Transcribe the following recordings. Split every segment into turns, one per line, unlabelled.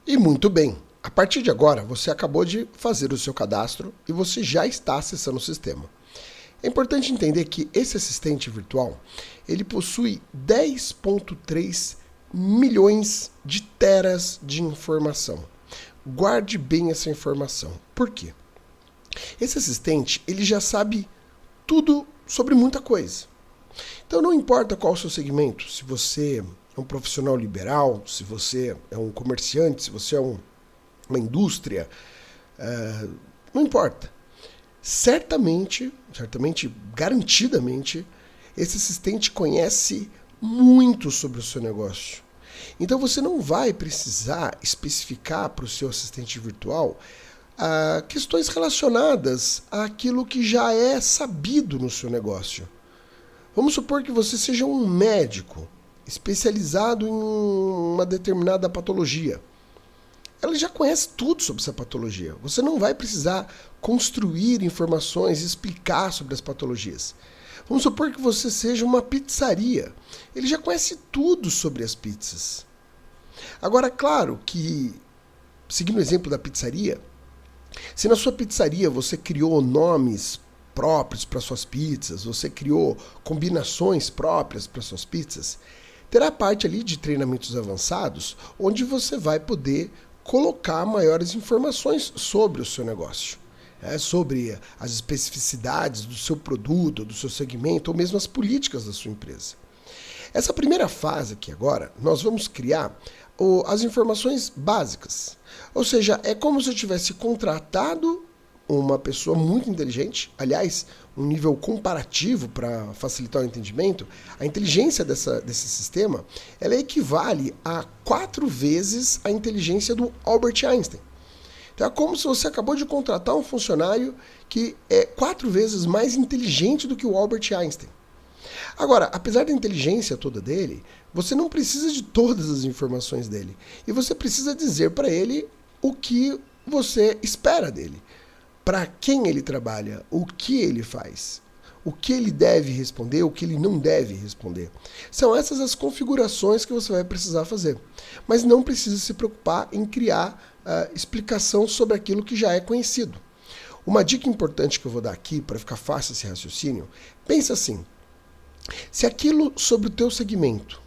E muito bem, a partir de agora você acabou de fazer o seu cadastro e você já está acessando o sistema. É importante entender que esse assistente virtual, ele possui 10,3 milhões de teras de informação. Guarde bem essa informação. Por quê? Esse assistente, ele já sabe tudo sobre muita coisa. Então não importa qual o seu segmento, se você é um profissional liberal, se você é um comerciante, se você é uma indústria, não importa. Certamente, garantidamente, esse assistente conhece muito sobre o seu negócio. Então você não vai precisar especificar para o seu assistente virtual questões relacionadas àquilo que já é sabido no seu negócio. Vamos supor que você seja um médico especializado em uma determinada patologia. Ela já conhece tudo sobre essa patologia. Você não vai precisar construir informações e explicar sobre as patologias. Vamos supor que você seja uma pizzaria. Ele já conhece tudo sobre as pizzas. Agora, claro que, seguindo o exemplo da pizzaria, se na sua pizzaria você criou nomes próprios para suas pizzas, você criou combinações próprias para suas pizzas, terá parte ali de treinamentos avançados, onde você vai poder colocar maiores informações sobre o seu negócio, sobre as especificidades do seu produto, do seu segmento, ou mesmo as políticas da sua empresa. Essa primeira fase aqui agora, nós vamos criar as informações básicas. Ou seja, é como se eu tivesse contratado uma pessoa muito inteligente, aliás, um nível comparativo para facilitar o entendimento. A inteligência desse sistema, ela equivale a 4 vezes a inteligência do Albert Einstein. Então é como se você acabou de contratar um funcionário que é 4 vezes mais inteligente do que o Albert Einstein. Agora, apesar da inteligência toda dele, você não precisa de todas as informações dele. E você precisa dizer para ele o que você espera dele. Para quem ele trabalha, o que ele faz, o que ele deve responder, o que ele não deve responder. São essas as configurações que você vai precisar fazer. Mas não precisa se preocupar em criar explicação sobre aquilo que já é conhecido. Uma dica importante que eu vou dar aqui, para ficar fácil esse raciocínio, pensa assim: se aquilo sobre o teu segmento,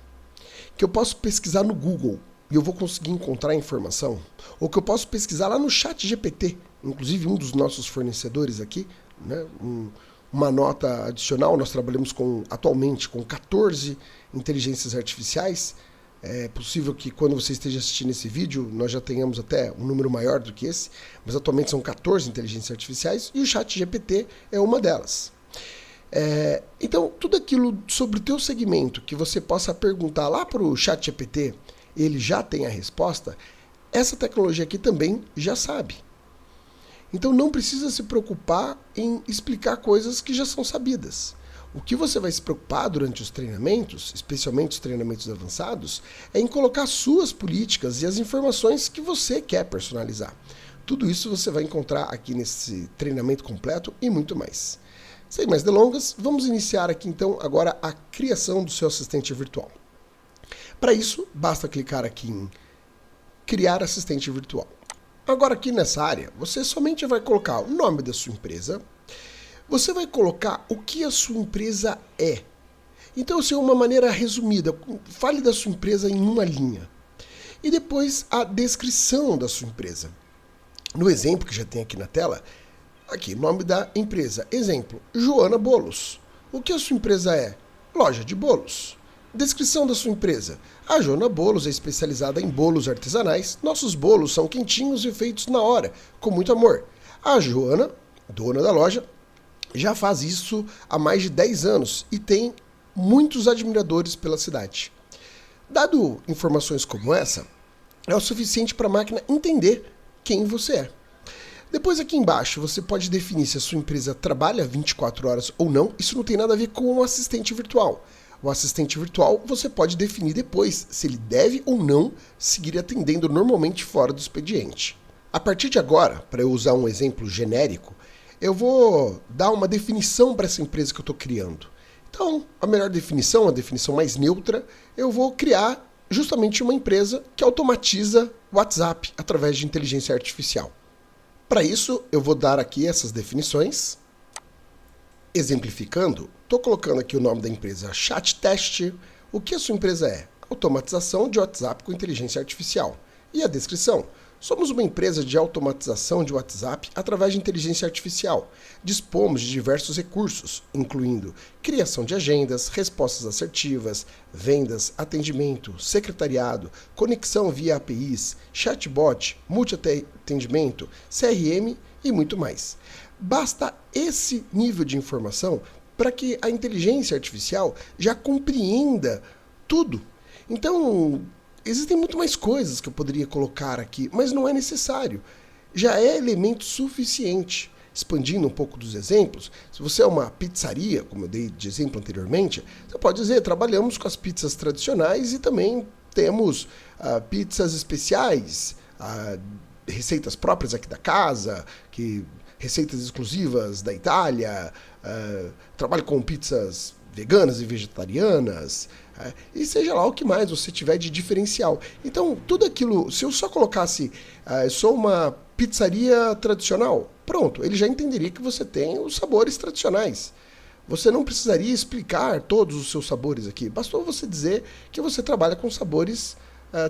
que eu posso pesquisar no Google e eu vou conseguir encontrar informação, ou que eu posso pesquisar lá no ChatGPT, inclusive um dos nossos fornecedores aqui, né, uma nota adicional, nós trabalhamos atualmente com 14 inteligências artificiais. É possível que quando você esteja assistindo esse vídeo, nós já tenhamos até um número maior do que esse, mas atualmente são 14 inteligências artificiais e o ChatGPT é uma delas. Então, tudo aquilo sobre o teu segmento que você possa perguntar lá para o ChatGPT, ele já tem a resposta, essa tecnologia aqui também já sabe. Então não precisa se preocupar em explicar coisas que já são sabidas. O que você vai se preocupar durante os treinamentos, especialmente os treinamentos avançados, é em colocar suas políticas e as informações que você quer personalizar. Tudo isso você vai encontrar aqui nesse treinamento completo e muito mais. Sem mais delongas, vamos iniciar aqui então agora a criação do seu assistente virtual. Para isso, basta clicar aqui em Criar assistente virtual. Agora aqui nessa área, você somente vai colocar o nome da sua empresa, você vai colocar o que a sua empresa é. Então, assim, uma maneira resumida, fale da sua empresa em uma linha. E depois a descrição da sua empresa. No exemplo que já tem aqui na tela, aqui, nome da empresa. Exemplo, Joana Bolos. O que a sua empresa é? Loja de bolos. Descrição da sua empresa. A Joana Bolos é especializada em bolos artesanais. Nossos bolos são quentinhos e feitos na hora, com muito amor. A Joana, dona da loja, já faz isso há mais de 10 anos e tem muitos admiradores pela cidade. Dado informações como essa, é o suficiente para a máquina entender quem você é. Depois aqui embaixo você pode definir se a sua empresa trabalha 24 horas ou não. Isso não tem nada a ver com o assistente virtual. O assistente virtual você pode definir depois se ele deve ou não seguir atendendo normalmente fora do expediente. A partir de agora, para eu usar um exemplo genérico, eu vou dar uma definição para essa empresa que eu estou criando. Então, a melhor definição, a definição mais neutra, eu vou criar justamente uma empresa que automatiza o WhatsApp através de inteligência artificial. Para isso, eu vou dar aqui essas definições. Exemplificando, estou colocando aqui o nome da empresa ChatTest. O que a sua empresa é? Automatização de WhatsApp com inteligência artificial. E a descrição? Somos uma empresa de automatização de WhatsApp através de inteligência artificial. Dispomos de diversos recursos, incluindo criação de agendas, respostas assertivas, vendas, atendimento, secretariado, conexão via APIs, chatbot, multi-atendimento, CRM e muito mais. Basta esse nível de informação para que a inteligência artificial já compreenda tudo. Então, existem muito mais coisas que eu poderia colocar aqui, mas não é necessário. Já é elemento suficiente. Expandindo um pouco dos exemplos, se você é uma pizzaria, como eu dei de exemplo anteriormente, você pode dizer, trabalhamos com as pizzas tradicionais e também temos pizzas especiais, receitas próprias aqui da casa, receitas exclusivas da Itália, trabalho com pizzas veganas e vegetarianas, e seja lá o que mais você tiver de diferencial. Então, tudo aquilo, se eu só colocasse, sou uma pizzaria tradicional, pronto, ele já entenderia que você tem os sabores tradicionais. Você não precisaria explicar todos os seus sabores aqui, bastou você dizer que você trabalha com sabores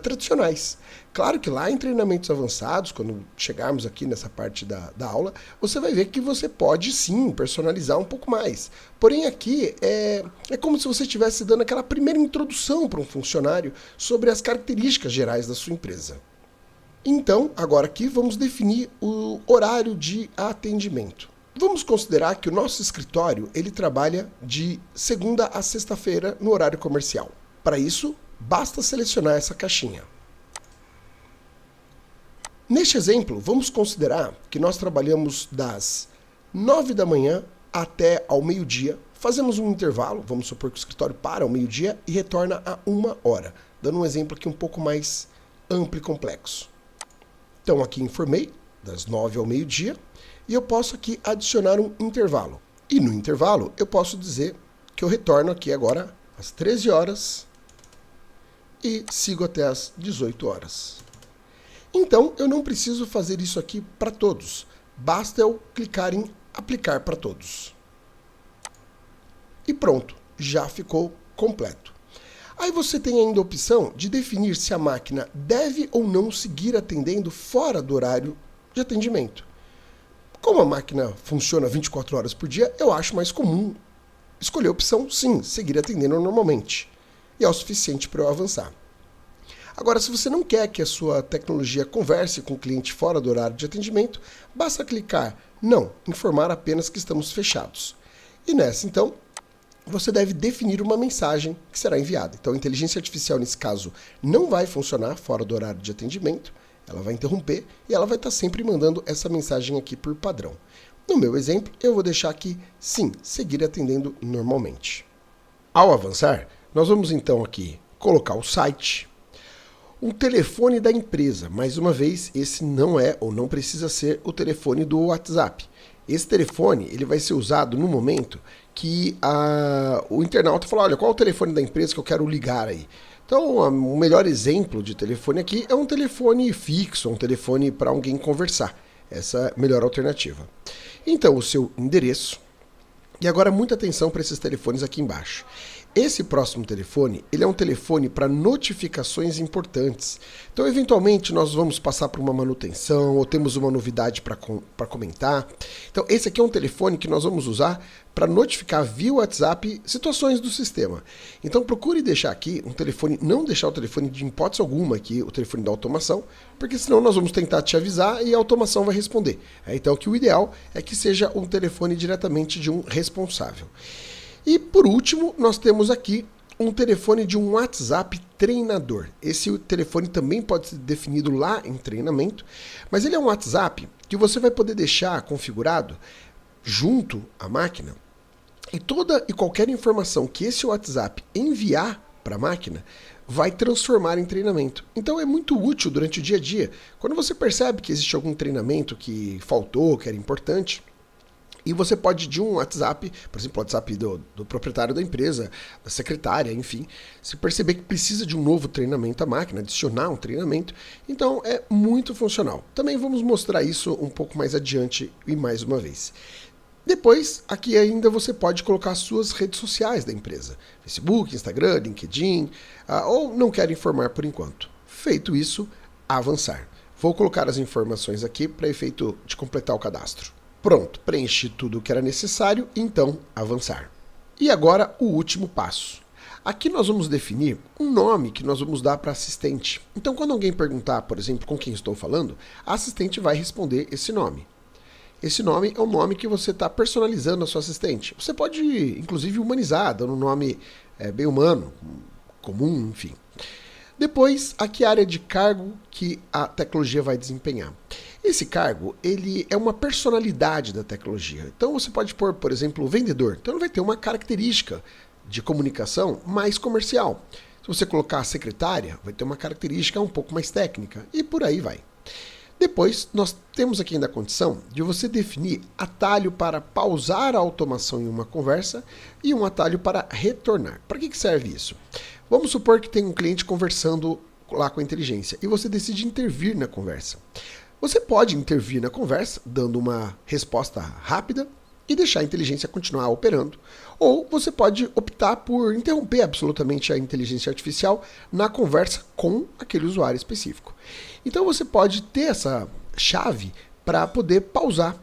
tradicionais. Claro que lá em treinamentos avançados, quando chegarmos aqui nessa parte da aula, você vai ver que você pode sim personalizar um pouco mais. Porém aqui é como se você estivesse dando aquela primeira introdução para um funcionário sobre as características gerais da sua empresa. Então, agora aqui vamos definir o horário de atendimento. Vamos considerar que o nosso escritório ele trabalha de segunda a sexta-feira no horário comercial. Para isso, basta selecionar essa caixinha. Neste exemplo, vamos considerar que nós trabalhamos das 9 da manhã até ao meio-dia, fazemos um intervalo, vamos supor que o escritório para ao meio-dia e retorna a 1h, dando um exemplo aqui um pouco mais amplo e complexo. Então aqui informei, das 9 ao meio-dia, e eu posso aqui adicionar um intervalo. E no intervalo eu posso dizer que eu retorno aqui agora às 13 horas, e sigo até às 18 horas. Então, eu não preciso fazer isso aqui para todos. Basta eu clicar em aplicar para todos. E pronto, já ficou completo. Aí você tem ainda a opção de definir se a máquina deve ou não seguir atendendo fora do horário de atendimento. Como a máquina funciona 24 horas por dia, eu acho mais comum escolher a opção sim, seguir atendendo normalmente. E é o suficiente para eu avançar. Agora, se você não quer que a sua tecnologia converse com o cliente fora do horário de atendimento, basta clicar não, informar apenas que estamos fechados. E nessa, então, você deve definir uma mensagem que será enviada. Então, a inteligência artificial, nesse caso, não vai funcionar fora do horário de atendimento, ela vai interromper e ela vai estar sempre mandando essa mensagem aqui por padrão. No meu exemplo, eu vou deixar aqui, sim, seguir atendendo normalmente. Ao avançar, nós vamos então aqui colocar o site, um telefone da empresa. Mais uma vez, esse não é ou não precisa ser o telefone do WhatsApp. Esse telefone ele vai ser usado no momento que o internauta fala, olha, qual é o telefone da empresa que eu quero ligar aí? Então, o melhor exemplo de telefone aqui é um telefone fixo, um telefone para alguém conversar. Essa é a melhor alternativa. Então, o seu endereço. E agora, muita atenção para esses telefones aqui embaixo. Esse próximo telefone, ele é um telefone para notificações importantes. Então, eventualmente, nós vamos passar por uma manutenção ou temos uma novidade para comentar. Então, esse aqui é um telefone que nós vamos usar para notificar via WhatsApp situações do sistema. Então, procure deixar aqui um telefone, não deixar o telefone de hipótese alguma aqui, o telefone da automação, porque senão nós vamos tentar te avisar e a automação vai responder. Então, que o ideal é que seja um telefone diretamente de um responsável. E por último, nós temos aqui um telefone de um WhatsApp treinador. Esse telefone também pode ser definido lá em treinamento, mas ele é um WhatsApp que você vai poder deixar configurado junto à máquina e toda e qualquer informação que esse WhatsApp enviar para a máquina vai transformar em treinamento. Então é muito útil durante o dia a dia. Quando você percebe que existe algum treinamento que faltou, que era importante, E você pode, de um WhatsApp, por exemplo, o WhatsApp do proprietário da empresa, da secretária, enfim, se perceber que precisa de um novo treinamento à máquina, adicionar um treinamento, então é muito funcional. Também vamos mostrar isso um pouco mais adiante e mais uma vez. Depois, aqui ainda você pode colocar as suas redes sociais da empresa, Facebook, Instagram, LinkedIn, ou não quer informar por enquanto. Feito isso, avançar. Vou colocar as informações aqui para efeito de completar o cadastro. Pronto, preenchi tudo o que era necessário, então avançar. E agora o último passo. Aqui nós vamos definir um nome que nós vamos dar para a assistente. Então quando alguém perguntar, por exemplo, com quem estou falando, a assistente vai responder esse nome. Esse nome é um nome que você está personalizando a sua assistente. Você pode, inclusive, humanizar, dando um nome bem humano, comum, enfim. Depois, aqui a área de cargo que a tecnologia vai desempenhar. Esse cargo, ele é uma personalidade da tecnologia. Então você pode pôr, por exemplo, o vendedor. Então ele vai ter uma característica de comunicação mais comercial. Se você colocar a secretária, vai ter uma característica um pouco mais técnica. E por aí vai. Depois, nós temos aqui ainda a condição de você definir atalho para pausar a automação em uma conversa e um atalho para retornar. Para que serve isso? Vamos supor que tem um cliente conversando lá com a inteligência e você decide intervir na conversa. Você pode intervir na conversa, dando uma resposta rápida e deixar a inteligência continuar operando. Ou você pode optar por interromper absolutamente a inteligência artificial na conversa com aquele usuário específico. Então você pode ter essa chave para poder pausar.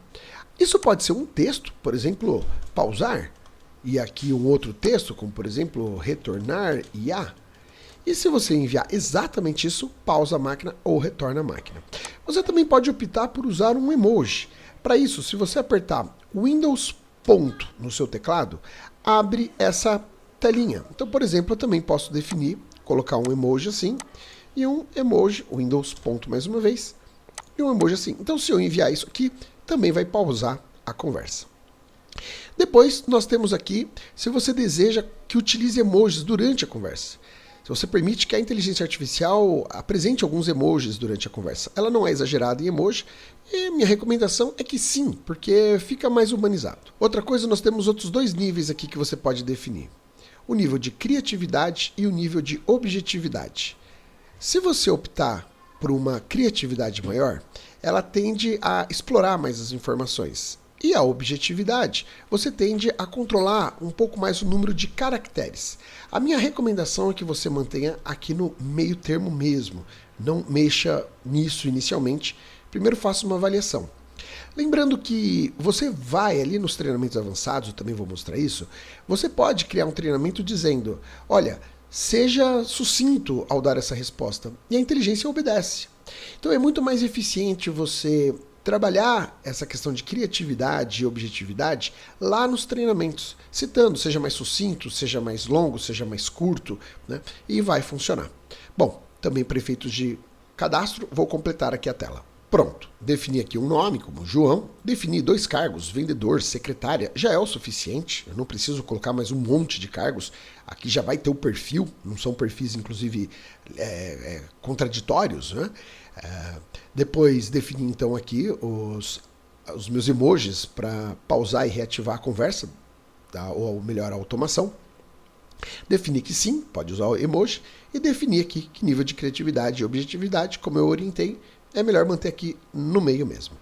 Isso pode ser um texto, por exemplo, pausar, e aqui um outro texto, como por exemplo, retornar IA. E se você enviar exatamente isso, pausa a máquina ou retorna a máquina. Você também pode optar por usar um emoji. Para isso, se você apertar Windows ponto no seu teclado, abre essa telinha. Então, por exemplo, eu também posso definir, colocar um emoji assim, e um emoji, Windows ponto mais uma vez, e um emoji assim. Então, se eu enviar isso aqui, também vai pausar a conversa. Depois, nós temos aqui, se você deseja que utilize emojis durante a conversa. Se você permite que a inteligência artificial apresente alguns emojis durante a conversa. Ela não é exagerada em emoji, e minha recomendação é que sim, porque fica mais humanizado. Outra coisa, nós temos outros dois níveis aqui que você pode definir. O nível de criatividade e o nível de objetividade. Se você optar por uma criatividade maior, ela tende a explorar mais as informações. E a objetividade, você tende a controlar um pouco mais o número de caracteres. A minha recomendação é que você mantenha aqui no meio termo mesmo. Não mexa nisso inicialmente. Primeiro faça uma avaliação. Lembrando que você vai ali nos treinamentos avançados, eu também vou mostrar isso, você pode criar um treinamento dizendo, olha, seja sucinto ao dar essa resposta. E a inteligência obedece. Então é muito mais eficiente você trabalhar essa questão de criatividade e objetividade lá nos treinamentos, citando, seja mais sucinto, seja mais longo, seja mais curto, né? E vai funcionar. Bom, também para efeitos de cadastro, vou completar aqui a tela. Pronto, defini aqui um nome, como João, defini 2 cargos, vendedor, secretária, já é o suficiente, eu não preciso colocar mais um monte de cargos, aqui já vai ter o perfil, não são perfis inclusive contraditórios, né? Depois defini então aqui os meus emojis para pausar e reativar a conversa, tá? Ou melhor, a automação. Defini que sim, pode usar o emoji, e defini aqui que nível de criatividade e objetividade, como eu orientei, é melhor manter aqui no meio mesmo.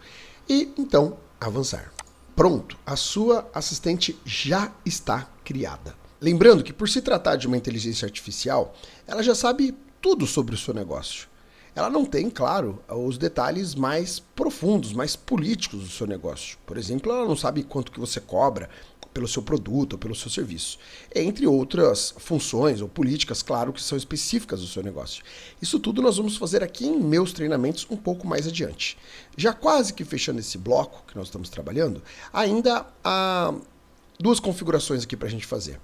E então, avançar. Pronto, a sua assistente já está criada. Lembrando que por se tratar de uma inteligência artificial, ela já sabe tudo sobre o seu negócio. Ela não tem, claro, os detalhes mais profundos, mais políticos do seu negócio. Por exemplo, ela não sabe quanto que você cobra pelo seu produto ou pelo seu serviço. Entre outras funções ou políticas, claro, que são específicas do seu negócio. Isso tudo nós vamos fazer aqui em meus treinamentos um pouco mais adiante. Já quase que fechando esse bloco que nós estamos trabalhando, ainda há 2 configurações aqui para a gente fazer.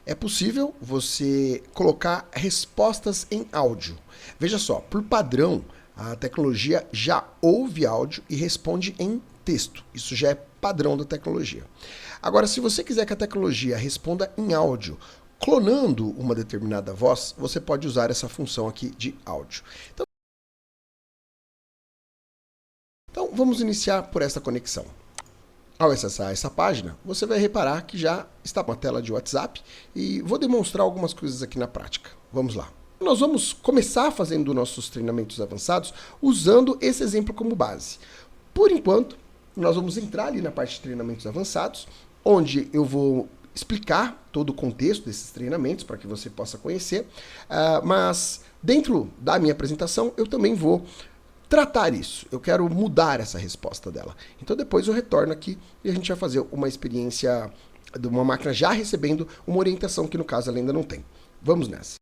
É possível você colocar respostas em áudio. Veja só, por padrão, a tecnologia já ouve áudio e responde em texto. Isso já é padrão da tecnologia. Agora, se você quiser que a tecnologia responda em áudio, clonando uma determinada voz, você pode usar essa função aqui de áudio. Então vamos iniciar por essa conexão. Ao acessar essa página, você vai reparar que já está uma tela de WhatsApp e vou demonstrar algumas coisas aqui na prática. Vamos lá. Nós vamos começar fazendo nossos treinamentos avançados usando esse exemplo como base. Por enquanto, nós vamos entrar ali na parte de treinamentos avançados, onde eu vou explicar todo o contexto desses treinamentos para que você possa conhecer, mas dentro da minha apresentação eu também vou tratar isso. Eu quero mudar essa resposta dela. Então depois eu retorno aqui e a gente vai fazer uma experiência de uma máquina já recebendo uma orientação que no caso ela ainda não tem. Vamos nessa.